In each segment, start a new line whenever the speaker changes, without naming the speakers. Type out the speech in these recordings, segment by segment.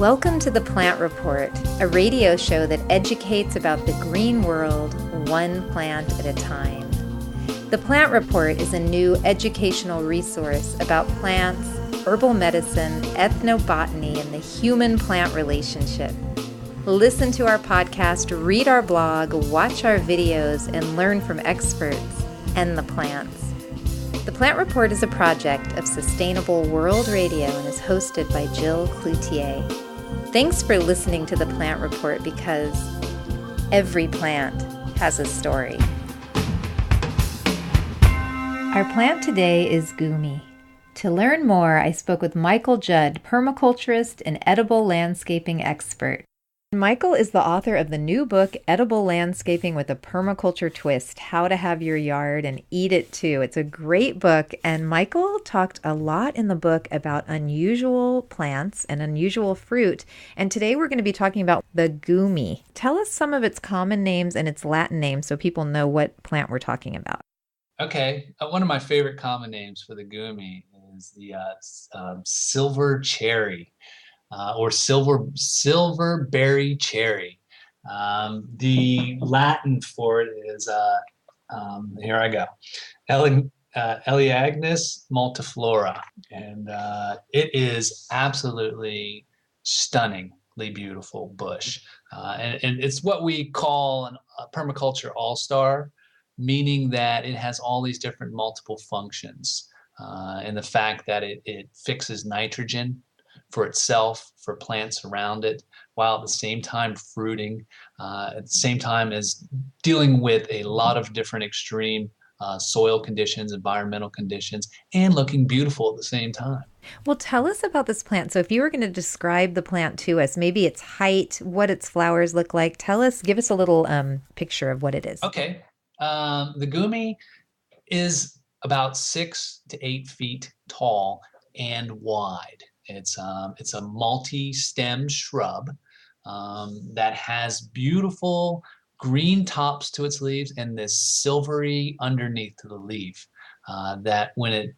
Welcome to The Plant Report, a radio show that educates about the green world one plant at a time. The Plant Report is a new educational resource about plants, herbal medicine, ethnobotany, and the human-plant relationship. Listen to our podcast, read our blog, watch our videos, and learn from experts and the plants. The Plant Report is a project of Sustainable World Radio and is hosted by Jill Cloutier. Thanks for listening to The Plant Report because every plant has a story. Our plant today is Goumi. To learn more, I spoke with Michael Judd, permaculturist and edible landscaping expert. Michael is the author of the new book, Edible Landscaping with a Permaculture Twist, How to Have Your Yard and Eat It Too. It's a great book, and Michael talked a lot in the book about unusual plants and unusual fruit, and today we're going to be talking about the Goumi. Tell us some of its common names and its Latin names so people know what plant we're talking about.
Okay, one of my favorite common names for the Goumi is the silver cherry. Or silverberry cherry. The Latin for it is, here I go, Elaeagnus multiflora. And it is absolutely stunningly beautiful bush. And it's what we call a permaculture all-star, meaning that it has all these different multiple functions. And the fact that it fixes nitrogen for itself, for plants around it, while at the same time fruiting, at the same time as dealing with a lot of different extreme soil conditions, environmental conditions, and looking beautiful at the same time.
Well, tell us about this plant. So if you were going to describe the plant to us, maybe its height, what its flowers look like, give us a little picture of what it is.
Okay. The Goumi is about 6 to 8 feet tall and wide. It's a multi-stem shrub that has beautiful green tops to its leaves and this silvery underneath to the leaf that when it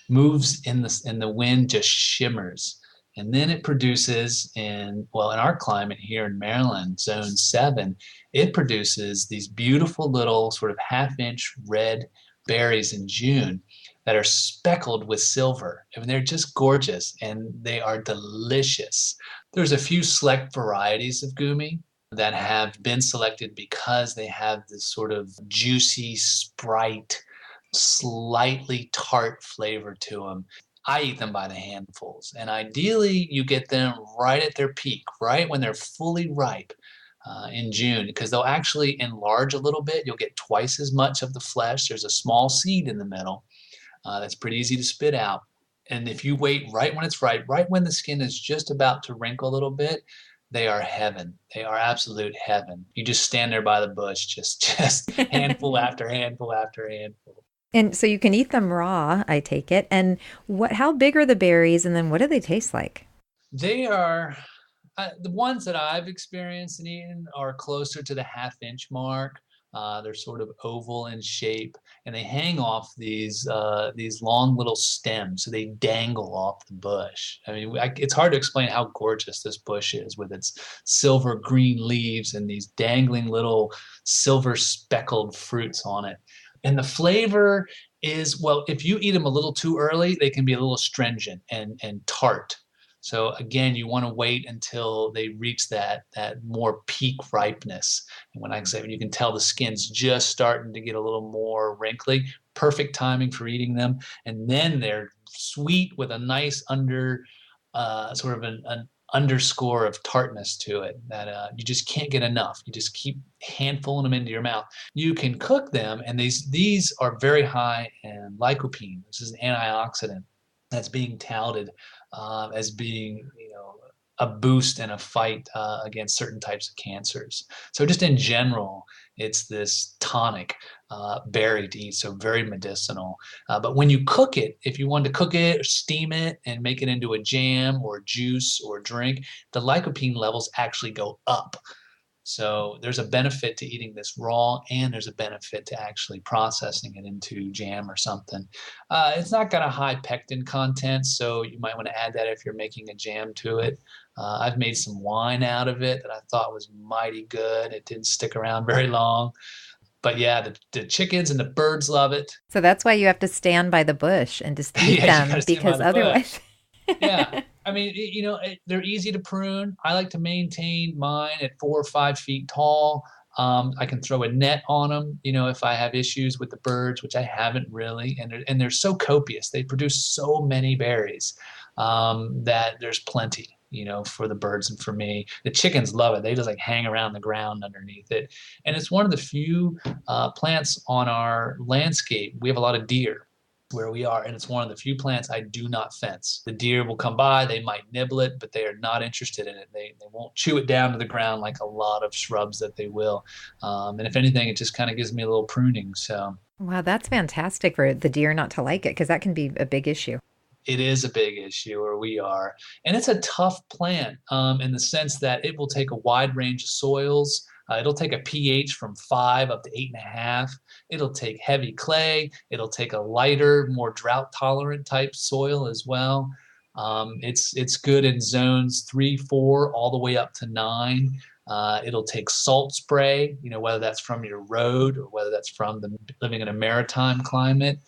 moves in the wind just shimmers. And then it produces in our climate here in Maryland, zone 7, it produces these beautiful little sort of half-inch red berries in June that are speckled with silver. I mean, they're just gorgeous and they are delicious. There's a few select varieties of Goumi that have been selected because they have this sort of juicy Sprite, slightly tart flavor to them. I eat them by the handfuls, and ideally you get them right at their peak, right when they're fully ripe in June, because they'll actually enlarge a little bit. You'll get twice as much of the flesh. There's a small seed in the middle. That's pretty easy to spit out. And if you wait right when it's ripe, right when the skin is just about to wrinkle a little bit, they are heaven. They are absolute heaven. You just stand there by the bush, just handful after handful after handful.
And so you can eat them raw, I take it. And how big are the berries, and then what do they taste like?
They are, the ones that I've experienced and eaten are closer to the half-inch mark. They're sort of oval in shape, and they hang off these long little stems, so they dangle off the bush. I mean, it's hard to explain how gorgeous this bush is with its silver green leaves and these dangling little silver speckled fruits on it. And the flavor is, if you eat them a little too early, they can be a little astringent and tart. So again, you want to wait until they reach that more peak ripeness. And when you can tell the skin's just starting to get a little more wrinkly, perfect timing for eating them. And then they're sweet with a nice sort of an underscore of tartness to it that you just can't get enough. You just keep handfulling them into your mouth. You can cook them, and these are very high in lycopene. This is an antioxidant that's being touted as being, a boost and a fight against certain types of cancers. So just in general, it's this tonic berry to eat, so very medicinal. But when you cook it, if you want to cook it or steam it and make it into a jam or juice or drink, the lycopene levels actually go up. So there's a benefit to eating this raw, and there's a benefit to actually processing it into jam or something. It's not got a high pectin content, so you might want to add that if you're making a jam to it. I've made some wine out of it that I thought was mighty good. It didn't stick around very long. But yeah, the chickens and the birds love it.
So that's why you have to stand by the bush and just eat
Yeah, you
them,
gotta stand by
because
the
otherwise.
Yeah. I mean, they're easy to prune. I like to maintain mine at 4 or 5 feet tall. I can throw a net on them, if I have issues with the birds, which I haven't really. And they're so copious. They produce so many berries that there's plenty, for the birds and for me. The chickens love it. They just like hang around the ground underneath it. And it's one of the few plants on our landscape. We have a lot of deer where we are, and it's one of the few plants I do not fence. The deer will come by, they might nibble it, but they are not interested in it. They won't chew it down to the ground like a lot of shrubs that they will. And if anything, it just kind of gives me a little pruning. So
Wow, that's fantastic for the deer not to like it, because that can be a big issue.
it is a big issue where we are. And it's a tough plant in the sense that it will take a wide range of soils. It'll take a pH from 5 up to 8.5. It'll take heavy clay. It'll take a lighter, more drought tolerant type soil as well. It's good in zones 3, 4, all the way up to 9. It'll take salt spray, whether that's from your road or whether that's from living in a maritime climate.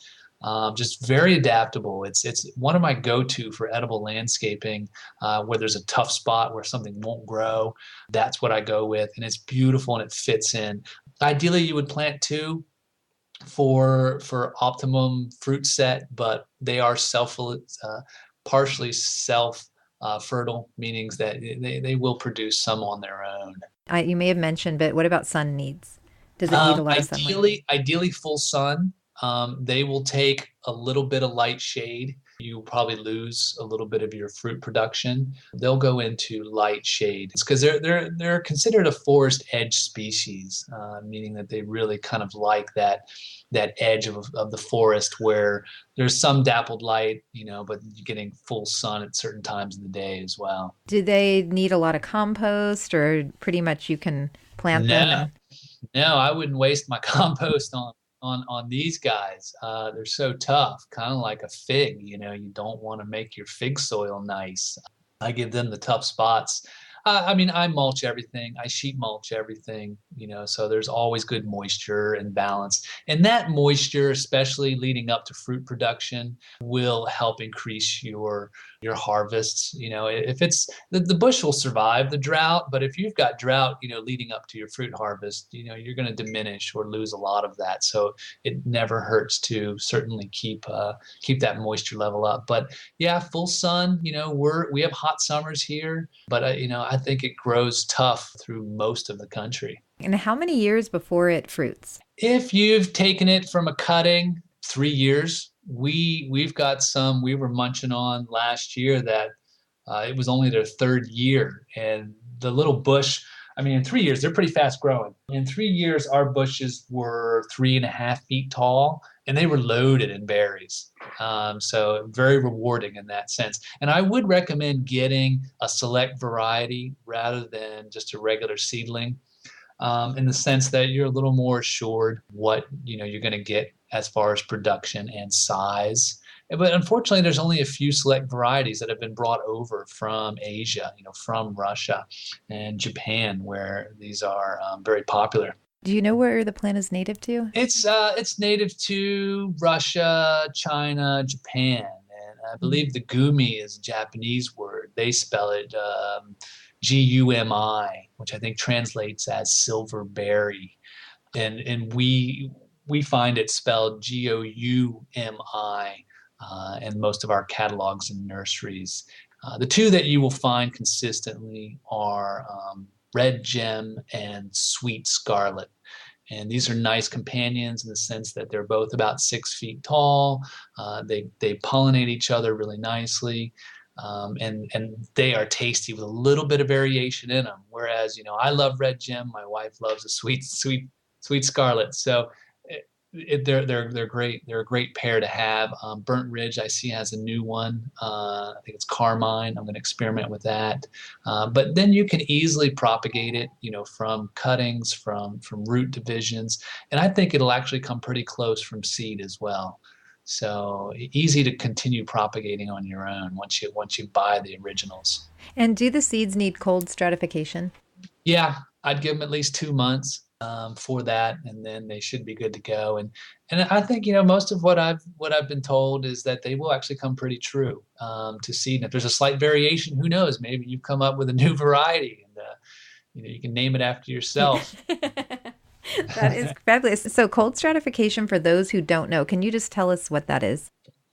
Just very adaptable. It's one of my go-to for edible landscaping, where there's a tough spot where something won't grow. That's what I go with, and it's beautiful and it fits in. Ideally, you would plant 2 for optimum fruit set, but they are partially self fertile, meaning that they will produce some on their own.
You may have mentioned, but what about sun needs? Does it need a lot of sunlight?
Ideally full sun. They will take a little bit of light shade. You probably lose a little bit of your fruit production. They'll go into light shade. It's because they're considered a forest edge species, meaning that they really kind of like that edge of the forest where there's some dappled light, but you're getting full sun at certain times of the day as well.
Do they need a lot of compost, or pretty much you can plant them?
No, I wouldn't waste my compost on these guys. They're so tough, kind of like a fig. You don't want to make your fig soil nice. I give them the tough spots. I mulch everything. I sheet mulch everything, so there's always good moisture and balance. And that moisture, especially leading up to fruit production, will help increase your harvests. If it's the bush will survive the drought, but if you've got drought, leading up to your fruit harvest, you're going to diminish or lose a lot of that. So it never hurts to certainly keep that moisture level up. But yeah, full sun, we have hot summers here, but I think it grows tough through most of the country.
And how many years before it fruits?
If you've taken it from a cutting, 3 years. We've got some we were munching on last year that it was only their 3rd year. And the little bush, in 3 years, they're pretty fast growing. In 3 years, our bushes were 3.5 feet tall, and they were loaded in berries. So very rewarding in that sense. And I would recommend getting a select variety rather than just a regular seedling, in the sense that you're a little more assured what you're going to get as far as production and size. But unfortunately, there's only a few select varieties that have been brought over from Asia, from Russia and Japan, where these are very popular.
Do you know where the plant is native to?
It's native to Russia, China, Japan, and I believe the Goumi is a Japanese word. They spell it Gumi, which I think translates as silver berry, and we find it spelled Goumi in most of our catalogs and nurseries. The 2 that you will find consistently are red gem and sweet scarlet. And these are nice companions in the sense that they're both about 6 feet tall. They pollinate each other really nicely. And they are tasty with a little bit of variation in them. Whereas, I love red gem. My wife loves a sweet scarlet. So they're great. They're a great pair to have. Burnt Ridge, I see, has a new one. I think it's Carmine. I'm going to experiment with that. But then you can easily propagate it, from cuttings, from root divisions, and I think it'll actually come pretty close from seed as well. So easy to continue propagating on your own once you buy the originals.
And do the seeds need cold stratification?
Yeah, I'd give them at least 2 months for that, and then they should be good to go. And I think most of what I've been told is that they will actually come pretty true to seed. And if there's a slight variation, who knows? Maybe you've come up with a new variety, and you can name it after yourself.
That is fabulous. So cold stratification, for those who don't know, can you just tell us what that is?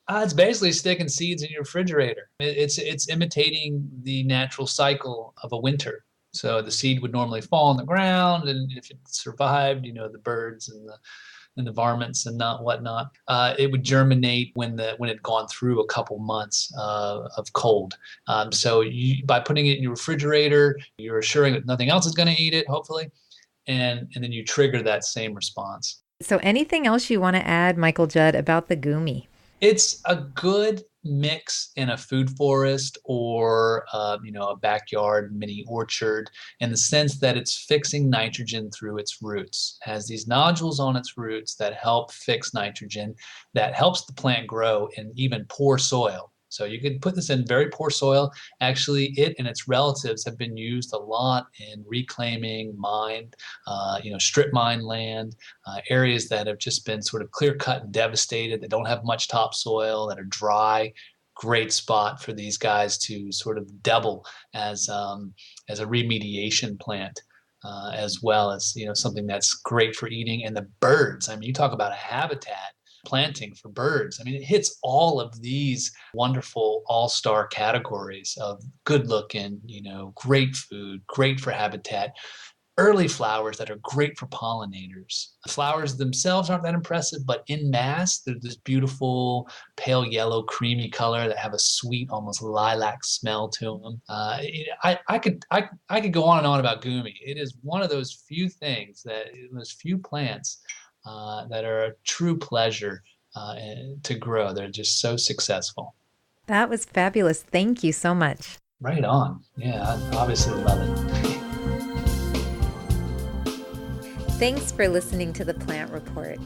It's basically sticking seeds in your refrigerator. It's imitating the natural cycle of a winter. So the seed would normally fall on the ground, and if it survived, the birds and the varmints and whatnot, it would germinate when it had gone through a couple months of cold. So by putting it in your refrigerator, you're assuring that nothing else is going to eat it, hopefully, and then you trigger that same response.
So anything else you want to add, Michael Judd, about the Goumi?
It's a good mix in a food forest or a backyard mini orchard, in the sense that it's fixing nitrogen through its roots. It has these nodules on its roots that help fix nitrogen, that helps the plant grow in even poor soil. So you could put this in very poor soil. Actually, it and its relatives have been used a lot in reclaiming strip mine land, areas that have just been sort of clear cut and devastated, that don't have much topsoil, that are dry. Great spot for these guys to sort of double as a remediation plant. As well as something that's great for eating. And the birds, you talk about a habitat planting for birds. It hits all of these wonderful all-star categories of good looking, great food, great for habitat, early flowers that are great for pollinators. The flowers themselves aren't that impressive, but in mass, they're this beautiful pale yellow, creamy color that have a sweet, almost lilac smell to them. I could go on and on about Goumi. It is one of those few plants that are a true pleasure to grow. They're just so successful.
That was fabulous. Thank you so much.
Right on. Yeah, I obviously love it.
Thanks for listening to The Plant Report.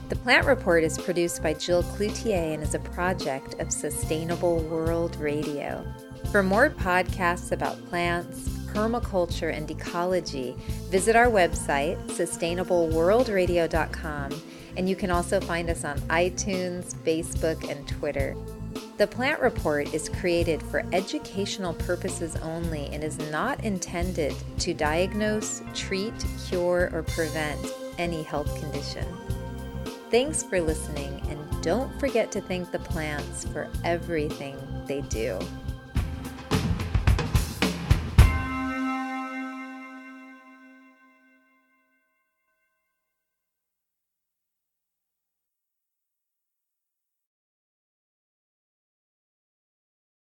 The Plant Report is produced by Jill Cloutier and is a project of Sustainable World Radio. For more podcasts about plants, permaculture, and ecology, visit our website, sustainableworldradio.com, and you can also find us on iTunes, Facebook, and Twitter. The Plant Report is created for educational purposes only and is not intended to diagnose, treat, cure, or prevent any health condition. Thanks for listening, and don't forget to thank the plants for everything they do.